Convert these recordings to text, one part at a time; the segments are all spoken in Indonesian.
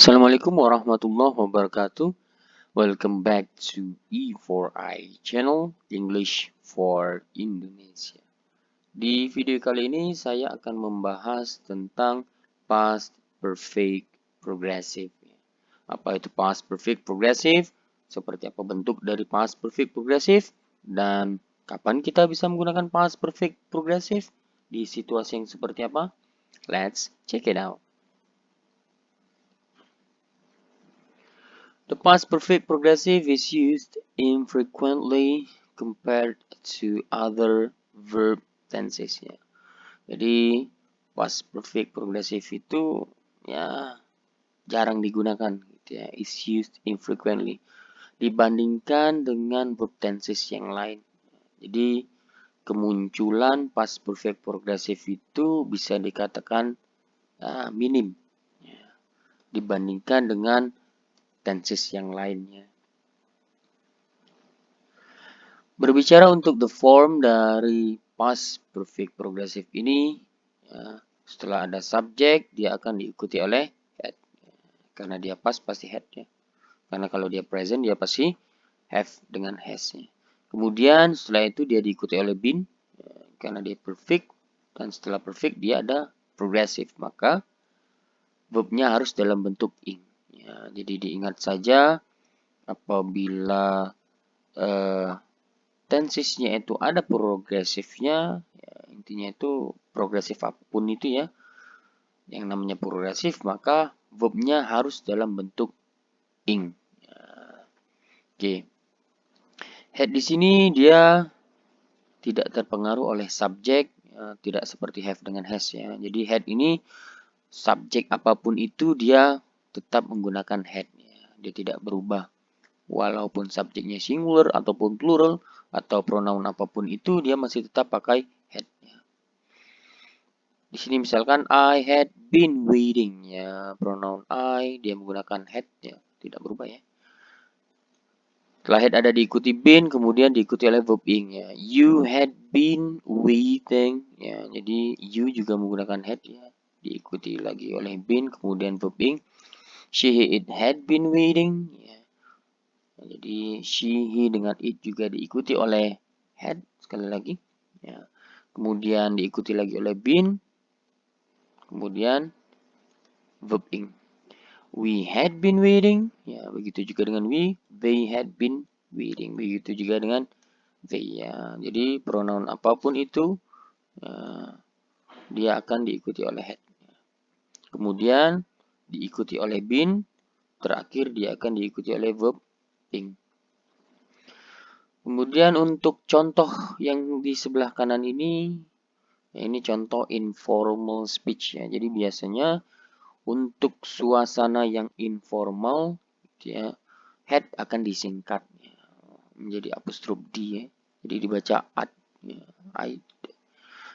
Assalamualaikum warahmatullahi wabarakatuh. Welcome back to E4I channel English for Indonesia. Di video kali ini saya akan membahas tentang past perfect progressive. Apa itu past perfect progressive? Seperti apa bentuk dari past perfect progressive? Dan kapan kita bisa menggunakan past perfect progressive? Di situasi yang seperti apa? Let's check it out. The past perfect progressive is used infrequently compared to other verb tenses ya. Jadi past perfect progressive itu ya jarang digunakan gitu ya. Is used infrequently dibandingkan dengan verb tenses yang lain. Jadi kemunculan past perfect progressive itu bisa dikatakan minim ya, dibandingkan dengan tenses yang lainnya. Berbicara untuk the form dari past perfect progressive ini, ya, setelah ada subjek, dia akan diikuti oleh had. Karena dia past pasti had ya. Karena kalau dia present, dia pasti have dengan has. Ya. Kemudian setelah itu dia diikuti oleh been, ya, karena dia perfect. Dan setelah perfect, dia ada progressive. Maka verbnya harus dalam bentuk ing. Ya, jadi diingat saja apabila tensesnya itu ada progresifnya, ya, intinya itu progresif apapun itu ya, yang namanya progresif, maka verbnya harus dalam bentuk ing. Ya, oke. Had di sini dia tidak terpengaruh oleh subjek, ya, tidak seperti have dengan has ya. Jadi had ini subjek apapun itu dia tetap menggunakan had. Ya. Dia tidak berubah. Walaupun subjeknya singular ataupun plural atau pronoun apapun itu dia masih tetap pakai had. Di sini misalkan I had been waiting ya, pronoun I dia menggunakan had ya, tidak berubah ya. Setelah had ada diikuti been kemudian diikuti oleh verb ing ya. You had been waiting ya. Jadi you juga menggunakan had ya, diikuti lagi oleh been kemudian verb ing. She it had been waiting ya. Jadi she, he dengan it juga diikuti oleh had sekali lagi. Ya. Kemudian diikuti lagi oleh been. Kemudian verb ing. We had been waiting. Ya, begitu juga dengan we. They had been waiting. Begitu juga dengan they. Ya. Jadi pronoun apapun itu dia akan diikuti oleh had. Kemudian diikuti oleh been. Terakhir dia akan diikuti oleh verb ing. Kemudian untuk contoh yang di sebelah kanan ini, ya ini contoh informal speech ya. Jadi biasanya untuk suasana yang informal, ya, had akan disingkat ya, menjadi apostrof d ya. Jadi dibaca ad. Ya, I.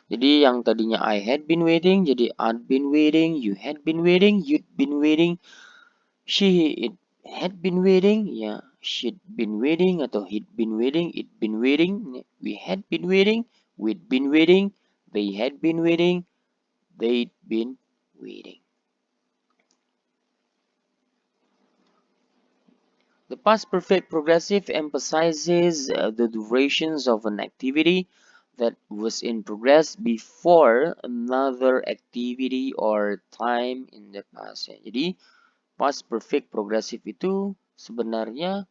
Jadi yang tadinya I had been waiting, jadi I'd been waiting, you had been waiting, you'd been waiting, it had been waiting, ya, she'd been waiting atau he'd been waiting, it'd been waiting, we had been waiting, we'd been waiting, they had been waiting, they'd been waiting. The past perfect progressive emphasizes the durations of an activity that was in progress before another activity or time in the past. Ya. Jadi past perfect progressive itu sebenarnya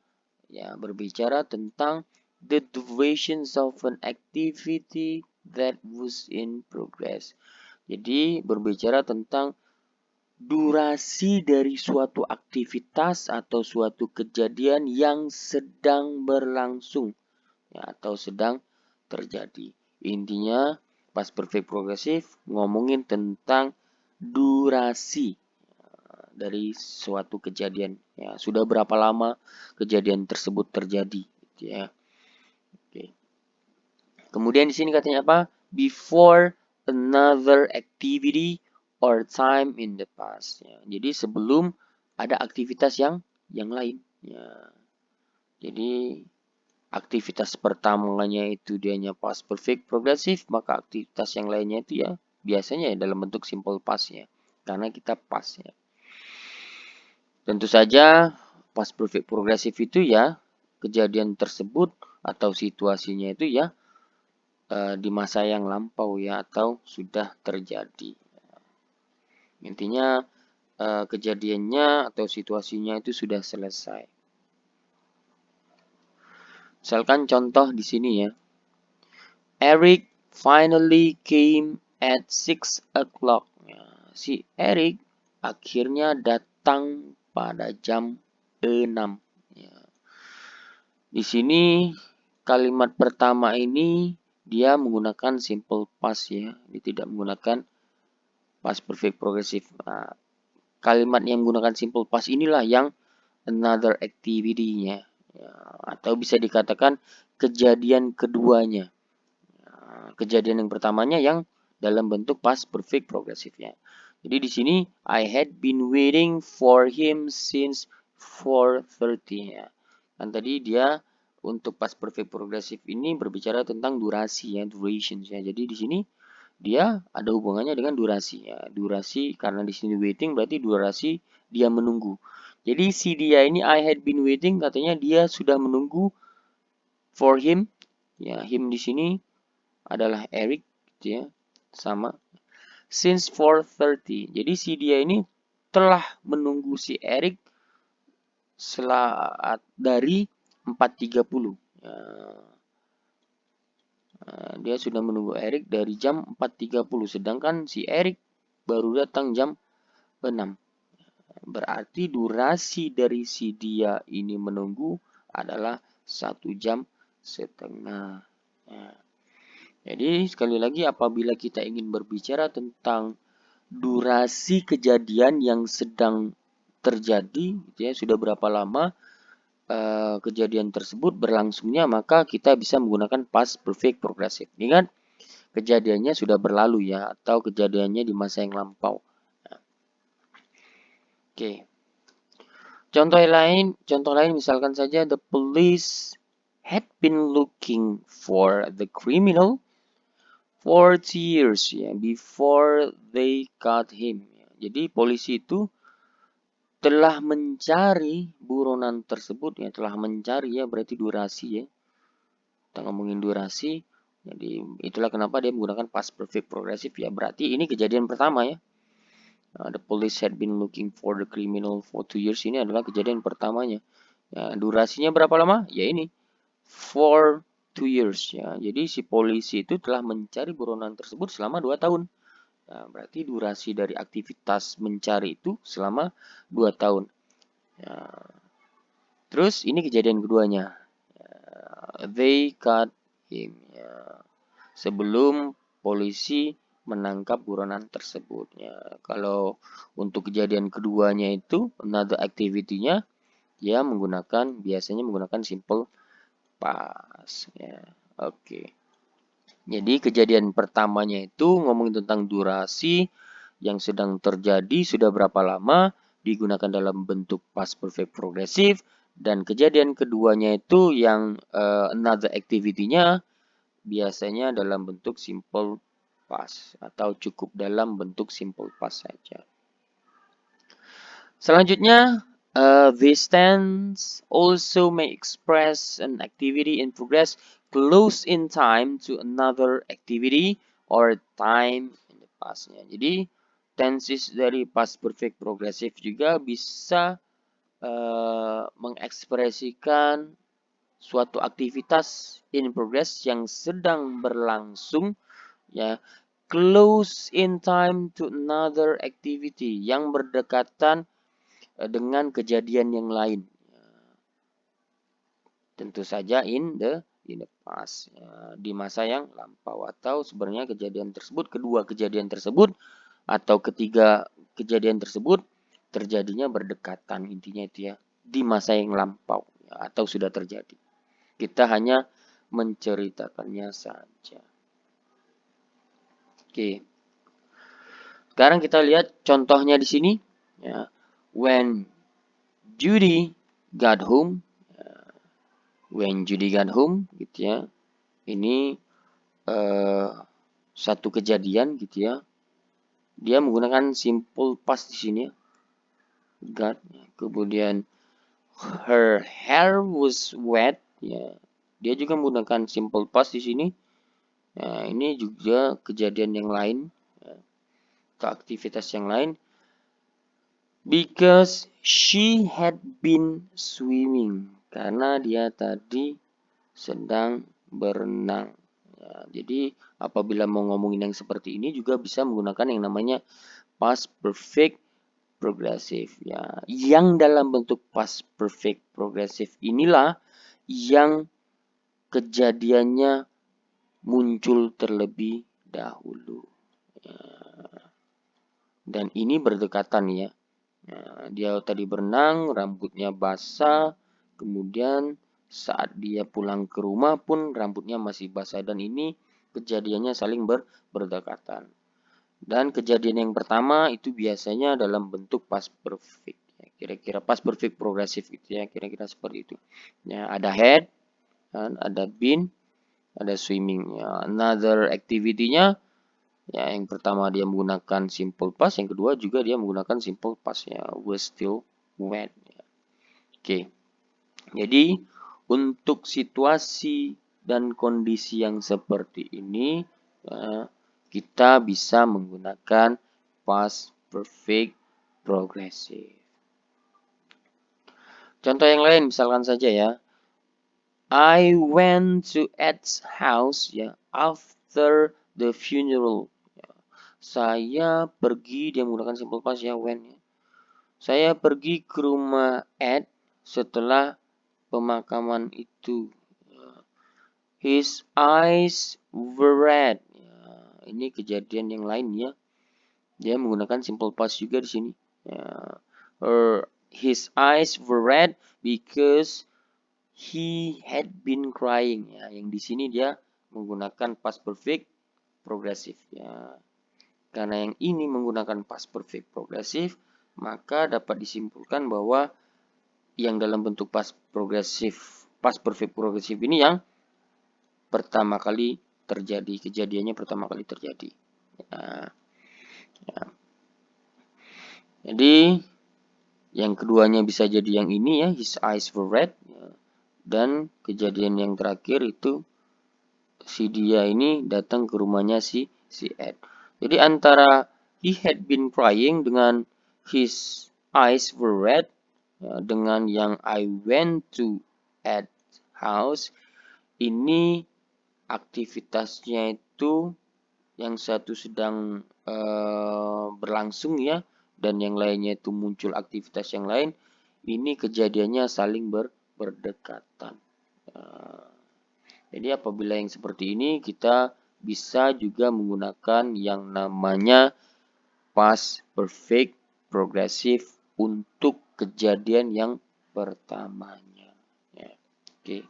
ya berbicara tentang the durations of an activity that was in progress. Jadi berbicara tentang durasi dari suatu aktivitas atau suatu kejadian yang sedang berlangsung ya, atau sedang terjadi. Intinya past perfect progressive ngomongin tentang durasi dari suatu kejadian ya, sudah berapa lama kejadian tersebut terjadi gitu ya. Oke. Kemudian di sini katanya apa? Before another activity or time in the past ya. Jadi sebelum ada aktivitas yang lain ya. Jadi aktivitas pertamanya itu dianya past perfect progressive, maka aktivitas yang lainnya itu ya biasanya ya dalam bentuk simple past ya. Karena kita past ya. Tentu saja past perfect progressive itu ya kejadian tersebut atau situasinya itu ya di masa yang lampau ya atau sudah terjadi. Intinya kejadiannya atau situasinya itu sudah selesai. Misalkan contoh di sini ya. Eric finally came at 6 o'clock. Ya, si Eric akhirnya datang pada jam 6. Ya. Di sini kalimat pertama ini dia menggunakan simple past ya. Dia tidak menggunakan past perfect progressive. Nah, kalimat yang menggunakan simple past inilah yang another activity-nya. Ya, atau bisa dikatakan kejadian keduanya. Kejadian yang pertamanya yang dalam bentuk past perfect progressive-nya. Jadi di sini I had been waiting for him since 4:30 ya. Kan tadi dia untuk past perfect progressive ini berbicara tentang durasi ya, durations ya. Jadi di sini dia ada hubungannya dengan durasi ya. Durasi karena di sini waiting berarti durasi dia menunggu. Jadi si dia ini I had been waiting katanya dia sudah menunggu for him. Ya, him di sini adalah Eric gitu ya. Sama since 4:30. Jadi si dia ini telah menunggu si Eric dari 4:30. Ya, dia sudah menunggu Eric dari jam 4:30 sedangkan si Eric baru datang jam 6. Berarti durasi dari si dia ini menunggu adalah 1,5 jam. Ya. Jadi sekali lagi apabila kita ingin berbicara tentang durasi kejadian yang sedang terjadi, gitu ya, sudah berapa lama kejadian tersebut berlangsungnya, maka kita bisa menggunakan past perfect progressive. Ingat, kejadiannya sudah berlalu ya, atau kejadiannya di masa yang lampau. Nah, oke. Contoh lain misalkan saja the police had been looking for the criminal for 2 years ya before they caught him. Jadi polisi itu telah mencari buronan tersebut ya, telah mencari ya berarti durasi ya. Kita ngomongin durasi. Jadi itulah kenapa dia menggunakan past perfect progressive ya. Berarti ini kejadian pertama ya. The police had been looking for the criminal for 2 years ini adalah kejadian pertamanya. Ya, durasinya berapa lama? Ya ini for 2 years ya. Jadi si polisi itu telah mencari buronan tersebut selama 2 tahun. Nah, berarti durasi dari aktivitas mencari itu selama 2 tahun. Ya. Terus ini kejadian keduanya. They caught him. Ya. Sebelum polisi menangkap buronan tersebut. Ya. Kalau untuk kejadian keduanya itu, another activity-nya, dia biasanya menggunakan simple past. Ya. Oke. Jadi kejadian pertamanya itu ngomongin tentang durasi yang sedang terjadi sudah berapa lama digunakan dalam bentuk past perfect progressive dan kejadian keduanya itu yang another activity-nya biasanya dalam bentuk simple past atau cukup dalam bentuk simple past saja. Selanjutnya this tense also may express an activity in progress close in time to another activity or time in the past. Jadi tenses dari past perfect progressive juga bisa mengekspresikan suatu aktivitas in progress yang sedang berlangsung ya close in time to another activity yang berdekatan dengan kejadian yang lain. Tentu saja in the past, di masa yang lampau atau sebenarnya kedua kejadian tersebut atau ketiga kejadian tersebut terjadinya berdekatan intinya itu ya di masa yang lampau atau sudah terjadi. Kita hanya menceritakannya saja. Oke. Sekarang kita lihat contohnya di sini ya. When Judy got home, gitu ya. Ini satu kejadian gitu ya. Dia menggunakan simple past di sini ya. got. Kemudian her hair was wet, ya. Dia juga menggunakan simple past di sini. Nah, ini juga kejadian yang lain, ya, ke aktivitas yang lain. Because she had been swimming, karena dia tadi sedang berenang. Ya, jadi apabila mau ngomongin yang seperti ini juga bisa menggunakan yang namanya past perfect progressive. Ya, yang dalam bentuk past perfect progressive inilah yang kejadiannya muncul terlebih dahulu. Ya, dan ini berdekatan ya. Nah, dia tadi berenang, rambutnya basah, kemudian saat dia pulang ke rumah pun rambutnya masih basah dan ini kejadiannya saling berdekatan. Dan kejadian yang pertama itu biasanya dalam bentuk past perfect. Ya, kira-kira past perfect progresif gitu ya, kira-kira seperti itu. Ya, ada had, kan, ada been, ada swimming. Ya, another activity-nya ya, yang pertama dia menggunakan simple past, yang kedua juga dia menggunakan simple past ya, was still wet. Ya. Oke. Jadi untuk situasi dan kondisi yang seperti ini ya, kita bisa menggunakan past perfect progressive. Contoh yang lain misalkan saja ya. I went to Ed's house ya after the funeral. Saya pergi, dia menggunakan simple past ya, went ya. Saya pergi ke rumah Ed setelah pemakaman itu. His eyes were red. Ya, ini kejadian yang lain ya. Dia menggunakan simple past juga di sini. Ya. His eyes were red because he had been crying. Ya, yang di sini dia menggunakan past perfect progressive. Ya. Karena yang ini menggunakan past perfect progressive, maka dapat disimpulkan bahwa yang dalam bentuk past perfect progressive ini yang pertama kali terjadi, kejadiannya pertama kali terjadi. Ya, ya. Jadi yang keduanya bisa jadi yang ini ya, his eyes were red. Ya. Dan kejadian yang terakhir itu si dia ini datang ke rumahnya si Ed. Jadi antara he had been crying dengan his eyes were red dengan yang I went to Ed's house ini aktivitasnya itu yang satu sedang berlangsung ya dan yang lainnya itu muncul aktivitas yang lain ini kejadiannya saling berdekatan. Jadi apabila yang seperti ini kita bisa juga menggunakan yang namanya past perfect progressive untuk kejadian yang pertamanya. Ya. Oke.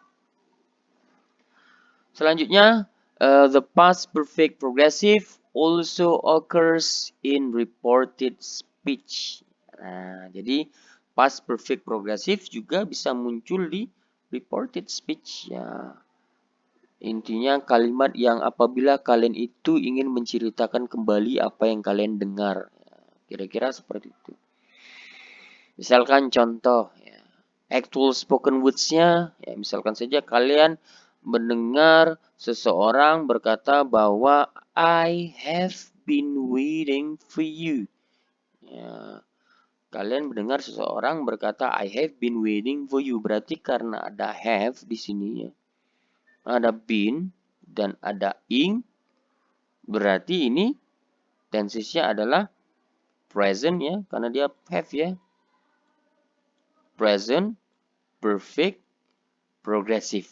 Selanjutnya, the past perfect progressive also occurs in reported speech. Nah, jadi past perfect progressive juga bisa muncul di reported speech ya. Intinya kalimat yang apabila kalian itu ingin menceritakan kembali apa yang kalian dengar. Kira-kira seperti itu. Misalkan contoh, ya, actual spoken words-nya, ya, misalkan saja kalian mendengar seseorang berkata bahwa I have been waiting for you. Ya, kalian mendengar seseorang berkata I have been waiting for you. Berarti karena ada have di sini ya. Ada been dan ada ing, berarti ini tensesnya adalah present ya, karena dia have ya. Present, perfect, progressive.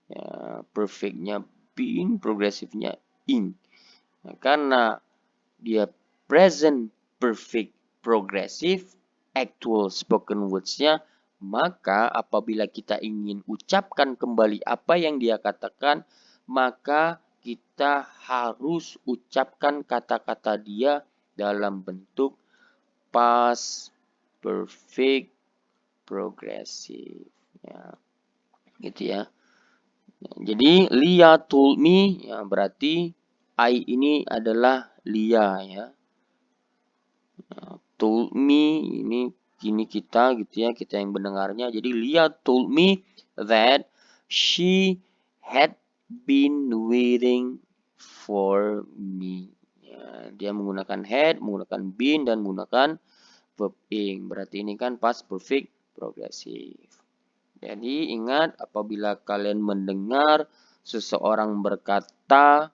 Ya, perfectnya been, progressivenya ing. Nah, karena dia present, perfect, progressive, actual spoken words-nya, maka apabila kita ingin ucapkan kembali apa yang dia katakan, maka kita harus ucapkan kata-kata dia dalam bentuk past perfect progressive. Ya, gitu ya. Jadi Lia told me, ya berarti I ini adalah Lia ya. Told me ini kini kita gitu ya, kita yang mendengarnya. Jadi Leah told me that she had been waiting for me. Ya, dia menggunakan had, menggunakan been, dan menggunakan verb ing. Berarti ini kan past perfect progressive. Jadi ingat apabila kalian mendengar seseorang berkata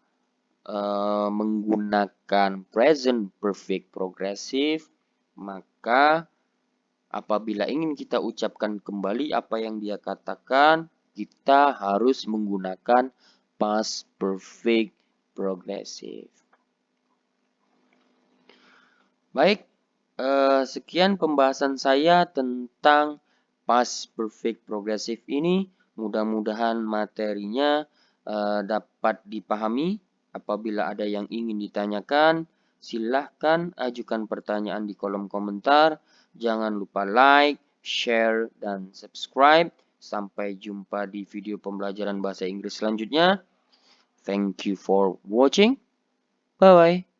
menggunakan present perfect progressive, maka apabila ingin kita ucapkan kembali apa yang dia katakan, kita harus menggunakan past perfect progressive. Baik, sekian pembahasan saya tentang past perfect progressive ini. Mudah-mudahan materinya dapat dipahami. Apabila ada yang ingin ditanyakan, silahkan ajukan pertanyaan di kolom komentar. Jangan lupa like, share, dan subscribe. Sampai jumpa di video pembelajaran bahasa Inggris selanjutnya. Thank you for watching. Bye-bye.